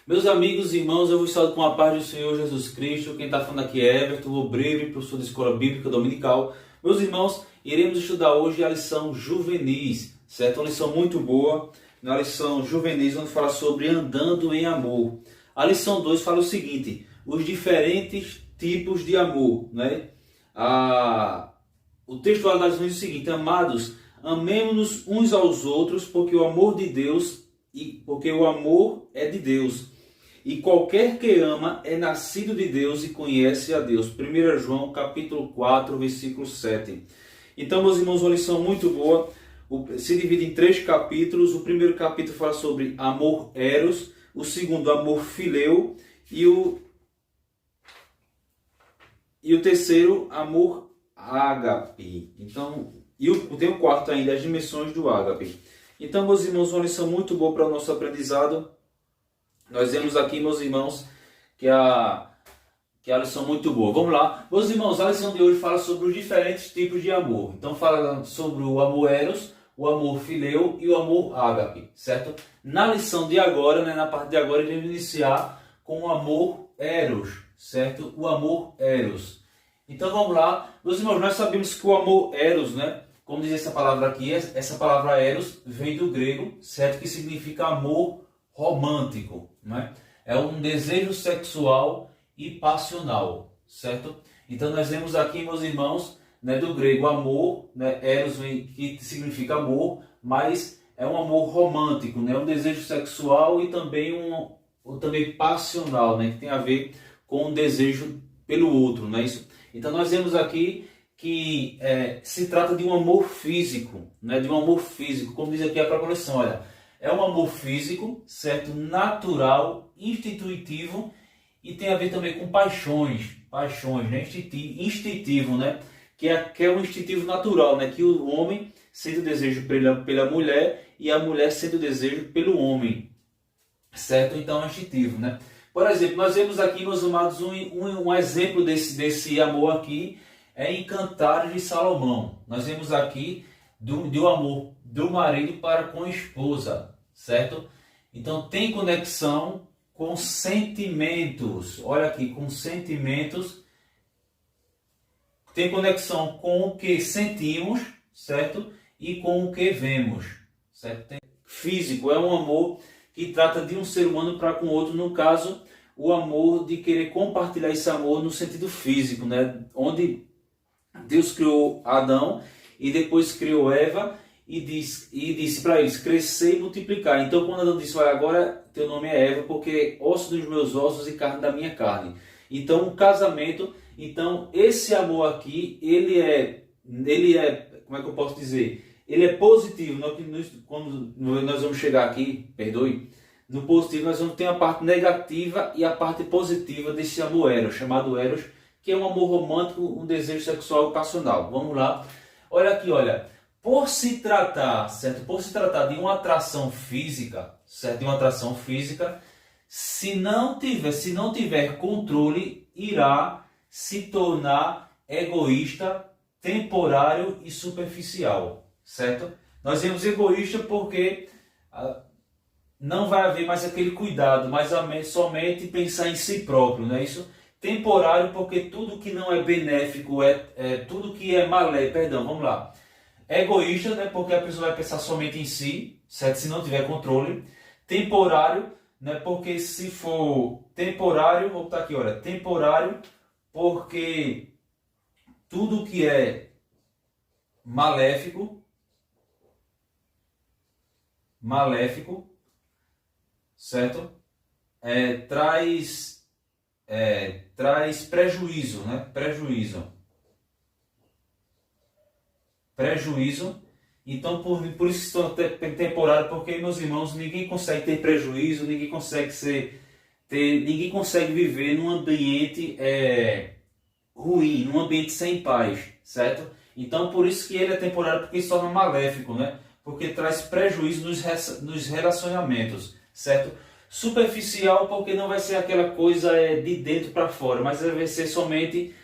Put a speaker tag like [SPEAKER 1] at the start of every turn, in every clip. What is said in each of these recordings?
[SPEAKER 1] Meus amigos e irmãos, eu vos saúdo com a paz do Senhor Jesus Cristo. Quem está falando aqui é Everton, obreiro, professor de Escola Bíblica Dominical. Meus irmãos, iremos estudar hoje a lição Juvenis, certo? Uma lição muito boa, na lição Juvenis, onde fala sobre andando em amor. A lição 2 fala o seguinte, os diferentes tipos de amor, né? O texto da lição diz o seguinte, amados, amemo-nos uns aos outros, porque o amor é de Deus. E qualquer que ama é nascido de Deus e conhece a Deus. 1 João capítulo 4, versículo 7. Então, meus irmãos, uma lição muito boa. Se divide em 3 capítulos. O primeiro capítulo fala sobre amor eros. O segundo, amor fileu. E o terceiro, amor ágape. Então, tem o quarto ainda, as dimensões do ágape. Então, meus irmãos, uma lição muito boa para o nosso aprendizado. Nós vemos aqui, meus irmãos, que a lição muito boa. Vamos lá. Meus irmãos, a lição de hoje fala sobre os diferentes tipos de amor. Então, fala sobre o amor eros, o amor fileu e o amor ágape, certo? Na lição de agora, na parte de agora, iremos iniciar com o amor eros, certo? O amor eros. Então, vamos lá. Meus irmãos, nós sabemos que o amor eros, né? Como diz essa palavra aqui, essa palavra eros vem do grego, certo? Que significa amor romântico, né? É um desejo sexual e passional, certo? Então nós vemos aqui, meus irmãos, né, do grego amor, né, eros, que significa amor, mas é um amor romântico, né? Um desejo sexual e também também passional, né? Que tem a ver com um desejo pelo outro, não é isso? Então nós vemos aqui que se trata de um amor físico, né? De um amor físico, como diz aqui a própria lição, olha. É um amor físico, certo? Natural, institutivo e tem a ver também com paixões, né? Instintivo, né? Que é um instintivo natural, né? Que o homem sente o desejo pela mulher e a mulher sente o desejo pelo homem, certo? Então é instintivo, né? Por exemplo, nós vemos aqui, meus amados, um exemplo desse amor aqui é em Cantares de Salomão. Nós vemos aqui do amor do marido para com a esposa, certo? Então tem conexão com sentimentos. Olha aqui, com sentimentos. Tem conexão com o que sentimos, certo? E com o que vemos, certo? Físico é um amor que trata de um ser humano para com o outro. No caso, o amor de querer compartilhar esse amor no sentido físico, né? Onde Deus criou Adão e depois criou Eva e disse para eles, crescer e multiplicar. Então quando Adão disse, olha, agora teu nome é Eva, porque osso dos meus ossos e carne da minha carne. Então o casamento, então esse amor aqui, ele é, como é que eu posso dizer? Ele é positivo. Quando nós vamos chegar aqui, perdoe, no positivo nós vamos ter a parte negativa e a parte positiva desse amor eros, chamado eros, que é um amor romântico, um desejo sexual e passional. Vamos lá. Olha aqui, olha. Por se tratar, certo? Por se tratar de uma atração física, certo? De uma atração física, se não tiver controle, irá se tornar egoísta, temporário e superficial, certo? Nós vemos egoísta porque não vai haver mais aquele cuidado, mas somente pensar em si próprio, não é isso? Temporário porque tudo que não é benéfico, tudo que é vamos lá. Egoísta, né, porque a pessoa vai pensar somente em si, certo? Se não tiver controle. Temporário, né, porque se for temporário, vou botar aqui, olha, temporário, porque tudo que é maléfico, certo? Traz prejuízo, né? Prejuízo. Então, por isso se torna temporário, porque, meus irmãos, ninguém consegue ter prejuízo, ninguém consegue viver num ambiente ruim, num ambiente sem paz, certo? Então, por isso que ele é temporário, porque se torna maléfico, né? Porque traz prejuízo nos relacionamentos, certo? Superficial, porque não vai ser aquela coisa de dentro para fora, mas vai ser somente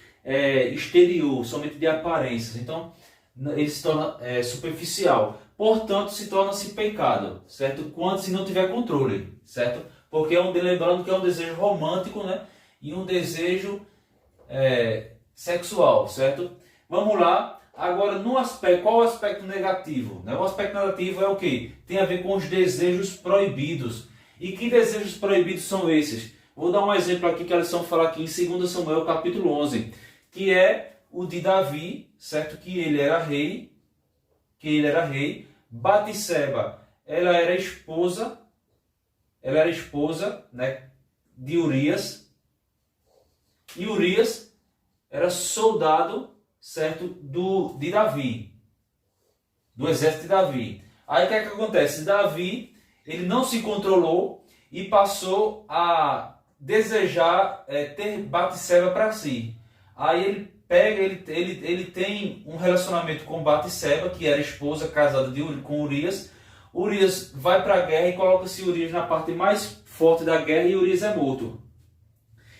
[SPEAKER 1] exterior, somente de aparências. Então, ele se torna superficial. Portanto, se torna-se pecado, certo? Quando se não tiver controle, certo? porque lembrando que é um desejo romântico, né? E um desejo sexual, certo? Vamos lá. Agora, no aspecto, qual é o aspecto negativo? Né? O aspecto negativo é o quê? Tem a ver com os desejos proibidos. E que desejos proibidos são esses? Vou dar um exemplo aqui que a lição fala aqui em 2 Samuel capítulo 11, que é o de Davi, certo? Que ele era rei. Batseba, ela era esposa, né, de Urias. E Urias era soldado, certo, de Davi, do exército de Davi. Aí o que é que acontece? Davi, ele não se controlou e passou a desejar ter Batseba para si. Aí ele tem um relacionamento com Batseba, que era esposa casada com Urias. Urias vai para a guerra e coloca-se Urias na parte mais forte da guerra e Urias é morto.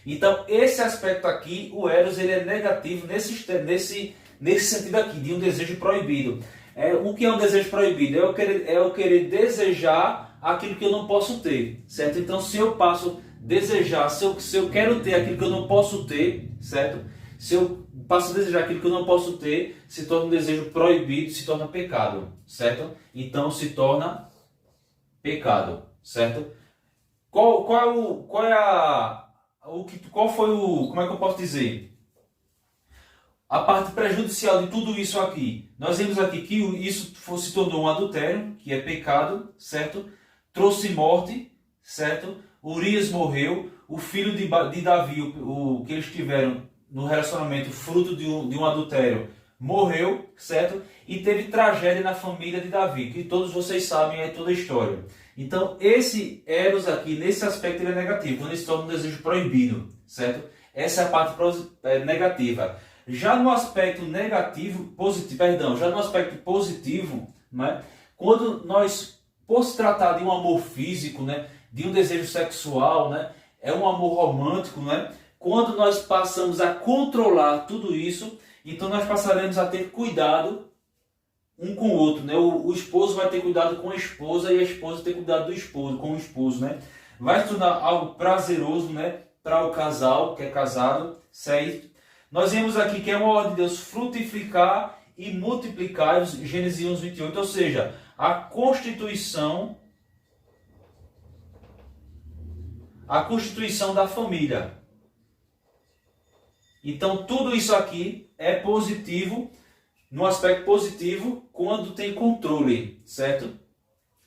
[SPEAKER 1] Então, esse aspecto aqui, o Eros, ele é negativo nesse sentido aqui, de um desejo proibido. O que é um desejo proibido? É eu querer desejar aquilo que eu não posso ter, certo? Então, se eu passo a desejar, se eu quero ter aquilo que eu não posso ter, certo? Se eu passo a desejar aquilo que eu não posso ter, se torna um desejo proibido, se torna pecado, certo? Então, se torna pecado, certo? Como é que eu posso dizer? A parte prejudicial de tudo isso aqui. Nós vemos aqui que isso se tornou um adultério, que é pecado, certo? Trouxe morte, certo? Urias morreu, o filho de Davi, o que eles tiveram no relacionamento fruto de um adultério, morreu, certo? E teve tragédia na família de Davi, que todos vocês sabem, é toda a história. Então, esse Eros aqui, nesse aspecto, ele é negativo, quando ele se torna um desejo proibido, certo? Essa é a parte negativa. Já no aspecto positivo, né? Quando nós, por se tratar de um amor físico, né? De um desejo sexual, né? É um amor romântico, né? Quando nós passamos a controlar tudo isso, então nós passaremos a ter cuidado um com o outro, né? O esposo vai ter cuidado com a esposa e a esposa ter cuidado com o esposo, né? Vai se tornar algo prazeroso, né? Para o casal que é casado, certo? Nós vemos aqui que é uma ordem de Deus frutificar e multiplicar, Gênesis 11:28, ou seja, a constituição da família. Então tudo isso aqui é positivo, no aspecto positivo, quando tem controle, certo?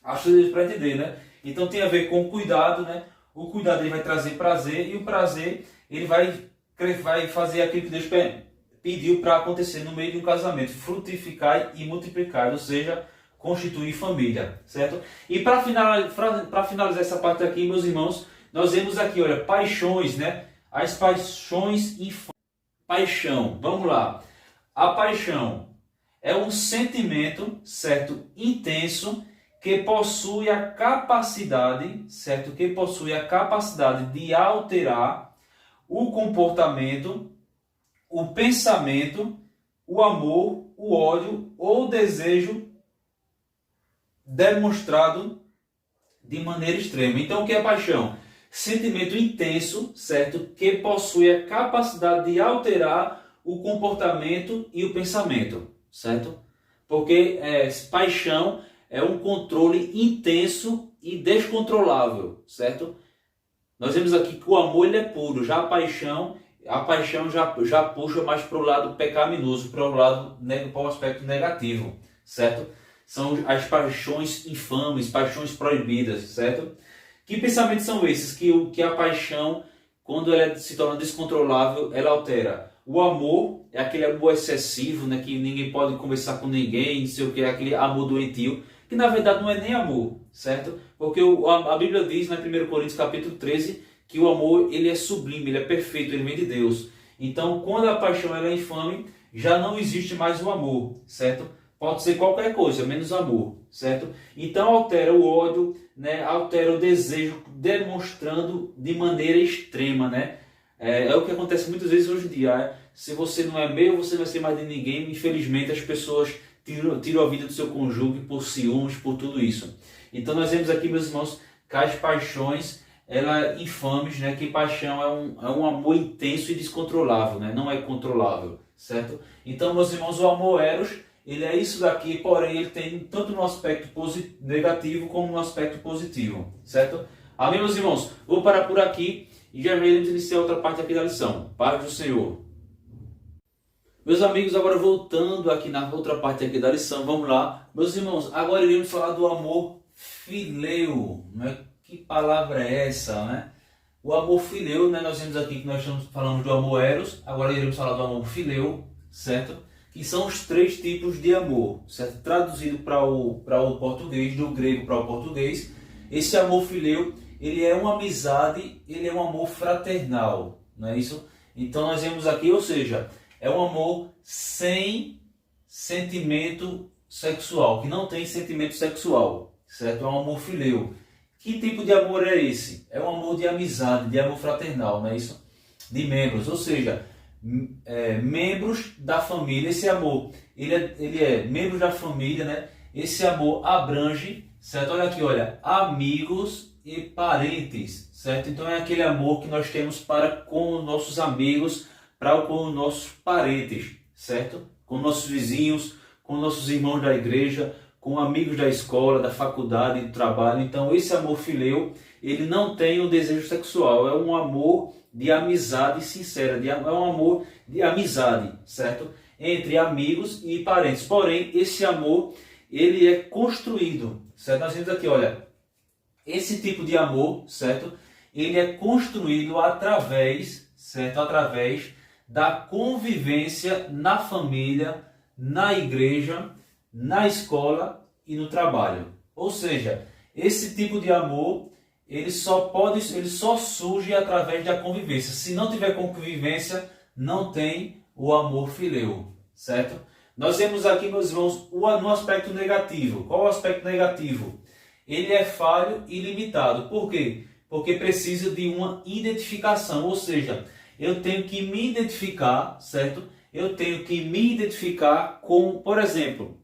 [SPEAKER 1] Acho que para entender, né? Então tem a ver com cuidado, né? O cuidado ele vai trazer prazer e o prazer ele vai fazer aquilo que Deus pediu para acontecer no meio de um casamento, frutificar e multiplicar, ou seja, constituir família, certo? E para finalizar essa parte aqui, meus irmãos, nós vemos aqui, olha, paixões, né? As paixões infantis. Paixão, vamos lá. A paixão é um sentimento, certo, intenso, que possui a capacidade, certo, de alterar o comportamento, o pensamento, o amor, o ódio ou o desejo demonstrado de maneira extrema. Então, o que é paixão? Sentimento intenso, certo, que possui a capacidade de alterar o comportamento e o pensamento, certo? Porque paixão é um controle intenso e descontrolável, certo? Nós vemos aqui que o amor ele é puro, já a paixão já puxa mais para o lado pecaminoso, para o aspecto negativo, certo? São as paixões infames, paixões proibidas, certo? Que pensamentos são esses? Que a paixão, quando ela se torna descontrolável, ela altera. O amor é aquele amor excessivo, né, que ninguém pode conversar com ninguém, não sei o que, é aquele amor doentio, que na verdade não é nem amor, certo? Porque a Bíblia diz, na 1 Coríntios capítulo 13, que o amor ele é sublime, ele é perfeito, ele vem de Deus. Então, quando a paixão ela é infame, já não existe mais o amor, certo? Pode ser qualquer coisa, menos amor, certo? Então altera o ódio, né? Altera o desejo, demonstrando de maneira extrema, né? É o que acontece muitas vezes hoje em dia. Se você não é meu, você não vai ser mais de ninguém. Infelizmente, as pessoas tiram a vida do seu cônjuge por ciúmes, por tudo isso. Então nós vemos aqui, meus irmãos, que as paixões infames, né? Que paixão é um amor intenso e descontrolável, né? Não é controlável, certo? Então, meus irmãos, o amor eros, ele é isso daqui, porém ele tem tanto no aspecto negativo como no aspecto positivo, certo? Amém, meus irmãos? Vou parar por aqui e já iremos iniciar outra parte aqui da lição. Paz do Senhor. Meus amigos, agora voltando aqui na outra parte aqui da lição, vamos lá. Meus irmãos, agora iremos falar do amor fileu, né? Que palavra é essa, né? O amor fileu, né? Nós vimos aqui que nós estamos falando do amor eros, agora iremos falar do amor fileu, certo? Que são os 3 tipos de amor, certo? Traduzido para o português, do grego para o português, esse amor fileu, ele é uma amizade, ele é um amor fraternal, não é isso? Então nós vemos aqui, ou seja, é um amor sem sentimento sexual, que não tem sentimento sexual, certo? É um amor fileu. Que tipo de amor é esse? É um amor de amizade, de amor fraternal, não é isso? De membros, ou seja, membros da família. Esse amor, ele é membros da família, né? Esse amor abrange, certo? Olha aqui, olha, amigos e parentes, certo? Então é aquele amor que nós temos para com os nossos amigos, para com os nossos parentes, certo? Com nossos vizinhos, com nossos irmãos da igreja, com amigos da escola, da faculdade, do trabalho. Então esse amor fileu, ele não tem o desejo sexual, é um amor de amizade sincera, é um amor de amizade, certo? Entre amigos e parentes. Porém, esse amor, ele é construído, certo? Nós vemos aqui, olha, esse tipo de amor, certo? Ele é construído através, certo? Através da convivência na família, na igreja, na escola e no trabalho. Ou seja, esse tipo de amor, ele só surge através da convivência. Se não tiver convivência, não tem o amor fileu, certo? Nós vemos aqui, meus irmãos, no aspecto negativo. Qual o aspecto negativo? Ele é falho e limitado. Por quê? Porque precisa de uma identificação, ou seja, eu tenho que me identificar, certo? Eu tenho que me identificar com, por exemplo,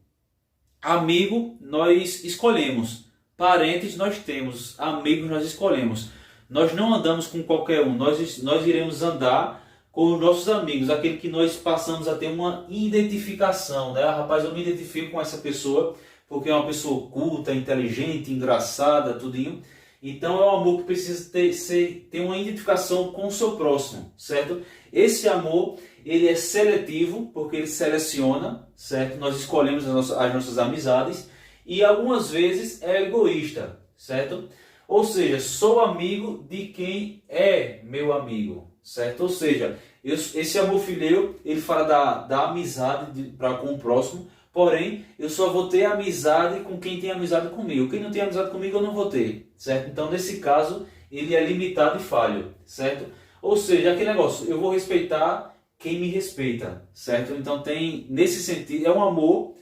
[SPEAKER 1] amigo nós escolhemos, parentes nós temos, amigos nós escolhemos. Nós não andamos com qualquer um, nós iremos andar com os nossos amigos, aquele que nós passamos a ter uma identificação, né? Rapaz, eu me identifico com essa pessoa porque é uma pessoa culta, inteligente, engraçada, tudinho. Então é um amor que precisa ter uma identificação com o seu próximo, certo? Esse amor, ele é seletivo, porque ele seleciona, certo? Nós escolhemos as nossas amizades, e algumas vezes é egoísta, certo? Ou seja, sou amigo de quem é meu amigo, certo? Ou seja, esse amor fileu, ele fala da amizade para com o próximo, porém, eu só vou ter amizade com quem tem amizade comigo. Quem não tem amizade comigo, eu não vou ter, certo? Então, nesse caso, ele é limitado e falho, certo? Ou seja, aquele negócio, eu vou respeitar quem me respeita, certo? Então, tem, nesse sentido, é um amor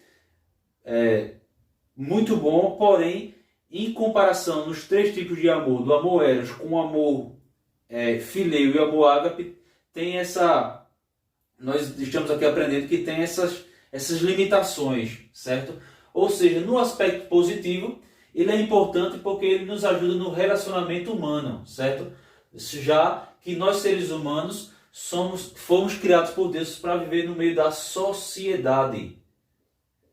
[SPEAKER 1] muito bom, porém, em comparação nos 3 tipos de amor, do amor eros com o amor fileu e o amor ágape, tem essa... Nós estamos aqui aprendendo que tem essas limitações, certo? Ou seja, no aspecto positivo, ele é importante porque ele nos ajuda no relacionamento humano, certo? Já que nós seres humanos fomos criados por Deus para viver no meio da sociedade,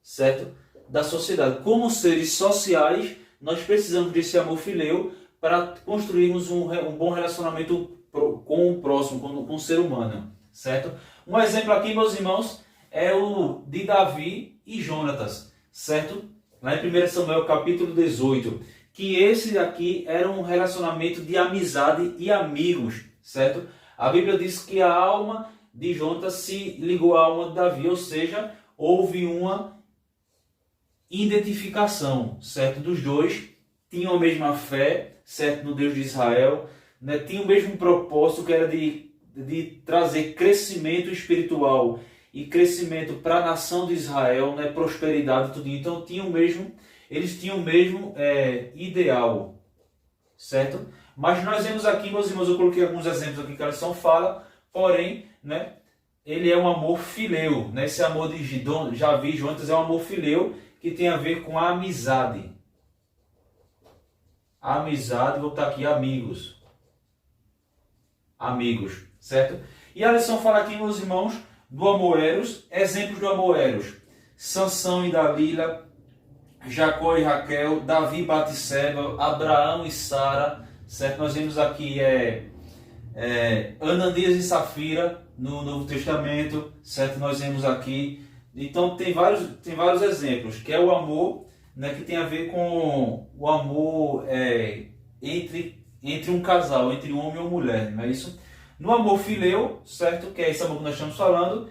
[SPEAKER 1] certo? Da sociedade. Como seres sociais, nós precisamos desse amor fileu para construirmos um bom relacionamento com o próximo, com o ser humano, certo? Um exemplo aqui, meus irmãos, é o de Davi e Jonatas, certo? Lá em 1 Samuel capítulo 18, que esse aqui era um relacionamento de amizade e amigos, certo? A Bíblia diz que a alma de Jonatas se ligou à alma de Davi, ou seja, houve uma identificação, certo? Dos dois tinham a mesma fé, certo? No Deus de Israel, né? Tinham o mesmo propósito, que era de trazer crescimento espiritual e crescimento para a nação de Israel, né? Prosperidade, tudo. Então eles tinham o mesmo ideal, certo? Mas nós vemos aqui, meus irmãos, eu coloquei alguns exemplos aqui que a lição fala, porém, né? Ele é um amor fileu, né? Esse amor de Davi e Jonatas é um amor fileu que tem a ver com a amizade. Amizade, vou botar aqui amigos. amigos, certo? E a lição fala aqui, meus irmãos, do amor eros, exemplos do amor eros. Sansão e Dalila, Jacó e Raquel, Davi e Batseba, Abraão e Sara, certo? Nós vemos aqui Ananias e Safira no Novo Testamento, certo? Nós vemos aqui, então tem vários exemplos, que é o amor, né, que tem a ver com o amor entre um casal, entre um homem e uma mulher, não é isso? No amor fileu, certo? Que é esse amor que nós estamos falando,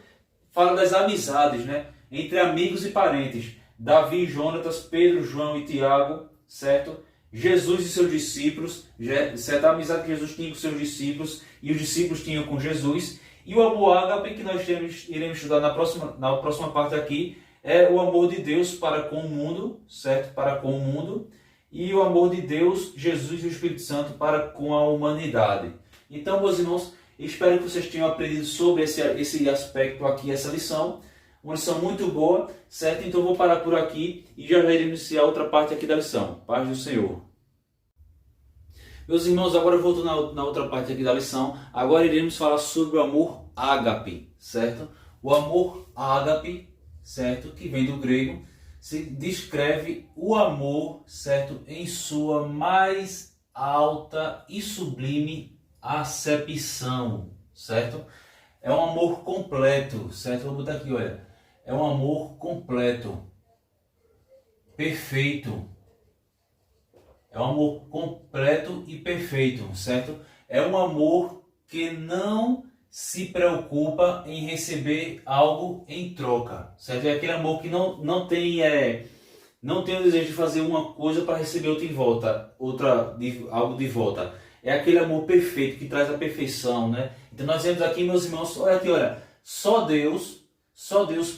[SPEAKER 1] fala das amizades, né, entre amigos e parentes. Davi e Jonatas, Pedro, João e Tiago, certo? Jesus e seus discípulos, certo? A amizade que Jesus tinha com seus discípulos e os discípulos tinham com Jesus. E o amor ágape, que nós iremos estudar na próxima parte aqui, é o amor de Deus para com o mundo, certo? Para com o mundo. E o amor de Deus, Jesus e o Espírito Santo para com a humanidade. Então, meus irmãos, espero que vocês tenham aprendido sobre esse aspecto aqui, essa lição. Uma lição muito boa, certo? Então vou parar por aqui e já iremos iniciar outra parte aqui da lição. Paz do Senhor. Meus irmãos, agora eu volto na outra parte aqui da lição. Agora iremos falar sobre o amor ágape, certo? O amor ágape, certo? Que vem do grego, se descreve o amor, certo? Em sua mais alta e sublime acepção, certo? É um amor completo, certo? Vou botar aqui, olha. É um amor completo, perfeito. É um amor completo e perfeito, certo? É um amor que não se preocupa em receber algo em troca, certo? É aquele amor que não tem o desejo de fazer uma coisa para receber outra em volta, algo de volta. É aquele amor perfeito que traz a perfeição, né? Então nós vemos aqui, meus irmãos, olha aqui, olha, só Deus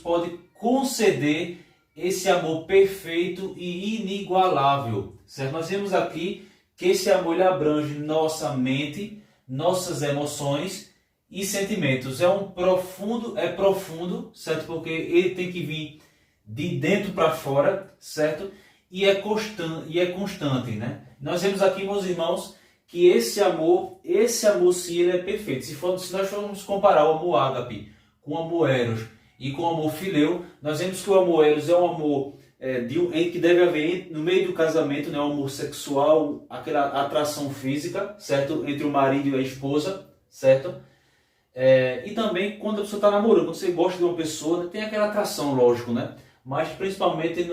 [SPEAKER 1] pode conceder esse amor perfeito e inigualável, certo? Nós vemos aqui que esse amor ele abrange nossa mente, nossas emoções e sentimentos. É profundo, certo? Porque ele tem que vir de dentro para fora, certo? E é constante, né? Nós vemos aqui, meus irmãos, que esse amor sim, ele é perfeito. Se nós formos comparar o amor ágape com o amor eros e com o amor fileu, nós vemos que o amor eros é um amor que deve haver no meio do casamento, né? Um amor sexual, aquela atração física, certo? Entre o marido e a esposa, certo? E também quando a pessoa está namorando, quando você gosta de uma pessoa, tem aquela atração, lógico, né? Mas principalmente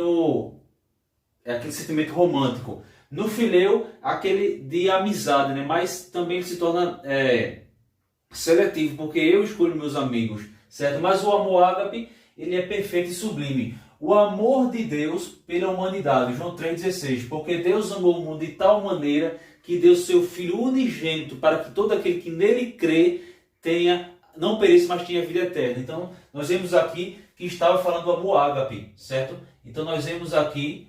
[SPEAKER 1] aquele sentimento romântico. No fileu, aquele de amizade, né? Mas também se torna seletivo, porque eu escolho meus amigos, certo? Mas o amor ágape, ele é perfeito e sublime. O amor de Deus pela humanidade, João 3,16. Porque Deus amou o mundo de tal maneira que deu seu Filho unigênito para que todo aquele que nele crê não pereça, mas tenha vida eterna. Então, nós vemos aqui que estava falando do amor ágape, certo? Então, nós vemos aqui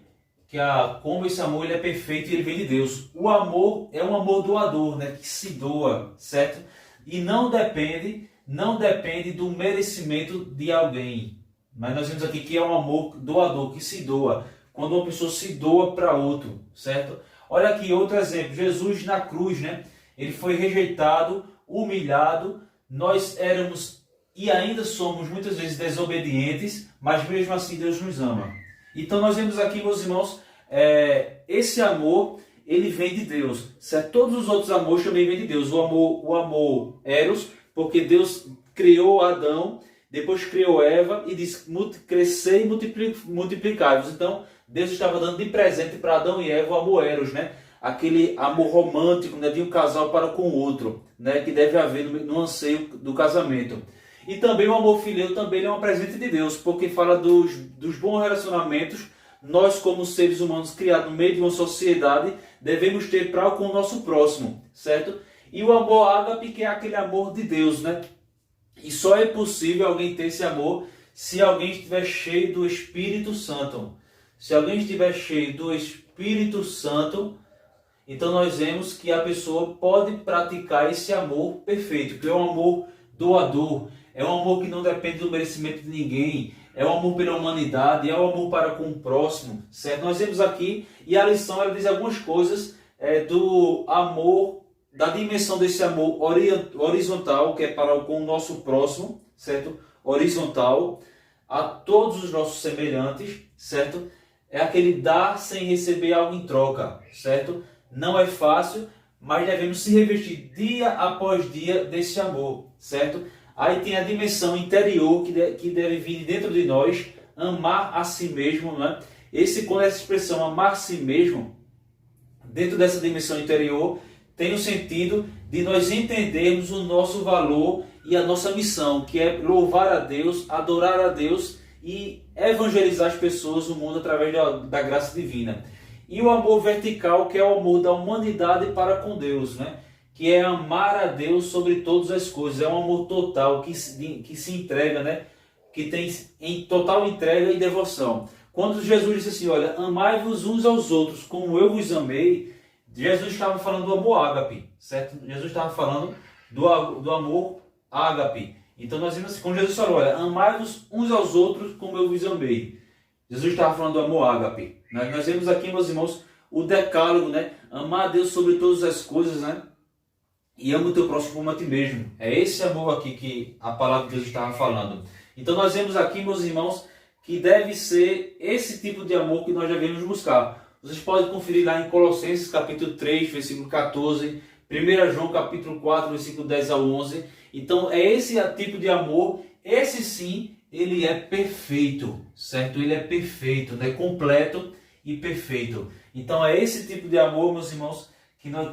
[SPEAKER 1] como esse amor ele é perfeito e ele vem de Deus. O amor é um amor doador, né? Que se doa, certo? E não depende do merecimento de alguém. Mas nós vemos aqui que é um amor doador, que se doa. Quando uma pessoa se doa para outro, certo? Olha aqui outro exemplo. Jesus na cruz, né? Ele foi rejeitado, humilhado. Nós éramos e ainda somos muitas vezes desobedientes, mas mesmo assim Deus nos ama. Então nós vemos aqui, meus irmãos, esse amor, ele vem de Deus. Certo? Todos os outros amores também vêm de Deus. O amor eros, porque Deus criou Adão, depois criou Eva e disse, crescer e multiplicai-vos. Então, Deus estava dando de presente para Adão e Eva o amor eros, né? Aquele amor romântico, né, de um casal para com o outro, né, que deve haver no anseio do casamento. E também o amor filial também é um presente de Deus, porque fala dos bons relacionamentos. Nós, como seres humanos criados no meio de uma sociedade, devemos ter para com o nosso próximo, certo? E o amor ágape, que é aquele amor de Deus, né? E só é possível alguém ter esse amor se alguém estiver cheio do Espírito Santo. Se alguém estiver cheio do Espírito Santo, então nós vemos que a pessoa pode praticar esse amor perfeito, que é um amor doador, é um amor que não depende do merecimento de ninguém, é um amor pela humanidade, é um amor para com o próximo, certo? Nós vemos aqui, e a lição ela diz algumas coisas do amor da dimensão desse amor horizontal, que é para com o nosso próximo, certo? Horizontal, a todos os nossos semelhantes, certo? É aquele dar sem receber algo em troca, certo? Não é fácil, mas devemos se revestir dia após dia desse amor, certo? Aí tem a dimensão interior que deve vir dentro de nós, amar a si mesmo, né? Quando essa expressão amar a si mesmo, dentro dessa dimensão interior, tem o sentido de nós entendermos o nosso valor e a nossa missão, que é louvar a Deus, adorar a Deus e evangelizar as pessoas no mundo através da graça divina. E o amor vertical, que é o amor da humanidade para com Deus, né? Que é amar a Deus sobre todas as coisas. É um amor total, que se entrega, né? Que tem em total entrega e devoção. Quando Jesus disse assim, olha, amai-vos uns aos outros como eu vos amei, Jesus estava falando do amor ágape, certo? Jesus estava falando do amor ágape. Então nós vimos assim, quando Jesus falou, olha, amai-vos uns aos outros como eu vos amei. Jesus estava falando do amor ágape. Nós vemos aqui, meus irmãos, o decálogo, né? Amar a Deus sobre todas as coisas, né? E ama o teu próximo como a ti mesmo. É esse amor aqui que a palavra de Deus estava falando. Então nós vemos aqui, meus irmãos, que deve ser esse tipo de amor que nós devemos buscar. Vocês podem conferir lá em Colossenses capítulo 3, versículo 14, 1 João capítulo 4, versículo 10 ao 11. Então é esse tipo de amor, esse sim, ele é perfeito, certo? Ele é perfeito, né? Completo e perfeito. Então é esse tipo de amor, meus irmãos,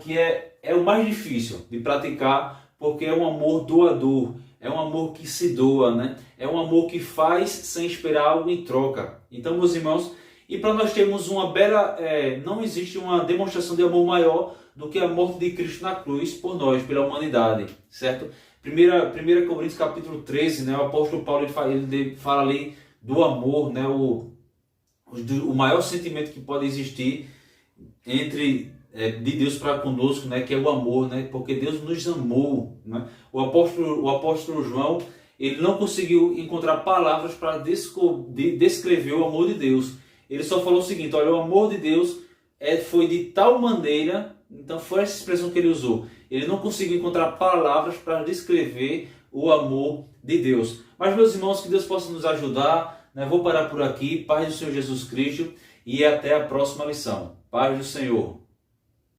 [SPEAKER 1] que é o mais difícil de praticar, porque é um amor doador, é um amor que se doa, né? É um amor que faz sem esperar algo em troca. Então, meus irmãos, e para nós termos uma bela, não existe uma demonstração de amor maior do que a morte de Cristo na cruz por nós, pela humanidade, certo? 1 Coríntios capítulo 13, né, o apóstolo Paulo ele fala ali do amor, né, o maior sentimento que pode existir de Deus para conosco, né, que é o amor, né, porque Deus nos amou, né? O apóstolo João, ele não conseguiu encontrar palavras para descrever o amor de Deus. Ele só falou o seguinte, olha, o amor de Deus foi de tal maneira, então foi essa expressão que ele usou. Ele não conseguiu encontrar palavras para descrever o amor de Deus. Mas, meus irmãos, que Deus possa nos ajudar, né? Vou parar por aqui. Paz do Senhor Jesus Cristo e até a próxima lição. Paz do Senhor.